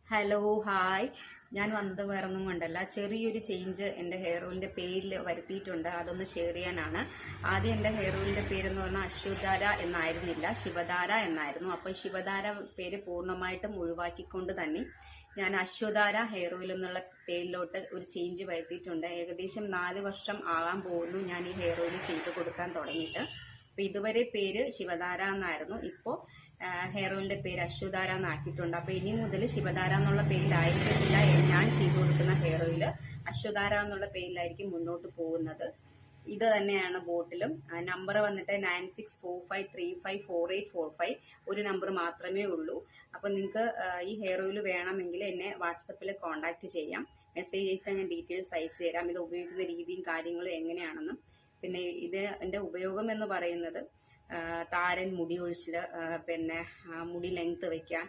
Hello hi. ഞാൻ വന്നത് വേറൊന്നും കൊണ്ടല്ല, ചെറിയൊരു ചേഞ്ച് എൻ്റെ ഹെയർ ഓയിലിൻ്റെ പേരിൽ വരുത്തിയിട്ടുണ്ട്. അതൊന്ന് ഷെയർ ചെയ്യാനാണ്. ആദ്യം എൻ്റെ ഹെയർ ഓയിലിൻ്റെ പേരെന്ന് പറഞ്ഞാൽ അശ്വധാര എന്നായിരുന്നില്ല, ശിവധാര എന്നായിരുന്നു. അപ്പോൾ ശിവധാര പേര് പൂർണ്ണമായിട്ടും ഒഴിവാക്കിക്കൊണ്ട് തന്നെ ഞാൻ അശ്വധാര ഹെയർ ഓയിൽ എന്നുള്ള പേരിലോട്ട് ഒരു ചേഞ്ച് വരുത്തിയിട്ടുണ്ട്. ഏകദേശം 4 വർഷം ആകാൻ പോകുന്നു ഞാൻ ഈ ഹെയർ ഓയിൽ ചെയ്ത് കൊടുക്കാൻ തുടങ്ങിയിട്ട്. അപ്പോൾ ഇതുവരെ പേര് ശിവധാര എന്നായിരുന്നു. ഇപ്പോൾ ഹെയർ ഓയിലിന്റെ പേര് അശ്വധാര എന്നാക്കിയിട്ടുണ്ട്. അപ്പോൾ ഇനി മുതൽ ശിവധാര എന്നുള്ള പേരിലായിരിക്കത്തില്ല ഞാൻ ചെയ്തു കൊടുക്കുന്ന ഹെയർ ഓയിൽ, അശ്വധാര എന്നുള്ള പേരിലായിരിക്കും മുന്നോട്ട് പോകുന്നത്. ഇത് തന്നെയാണ് ബോട്ടിലും. നമ്പർ വന്നിട്ട് 9645354845. ഒരു നമ്പർ മാത്രമേ ഉള്ളൂ. അപ്പോൾ നിങ്ങൾക്ക് ഈ ഹെയർ ഓയിൽ വേണമെങ്കിൽ എന്നെ വാട്സപ്പിൽ കോൺടാക്ട് ചെയ്യാം. മെസ്സേജ് അയച്ചാൽ ഞാൻ ഡീറ്റെയിൽസ് അയച്ചു തരാം, ഇത് ഉപയോഗിക്കുന്ന രീതിയും കാര്യങ്ങളും എങ്ങനെയാണെന്നും. പിന്നെ ഇതിന്റെ ഉപയോഗം എന്ന് പറയുന്നത് താരൻ, മുടി ഒഴിച്ചിൽ, പിന്നെ മുടി ലെങ്ത് വെക്കാൻ,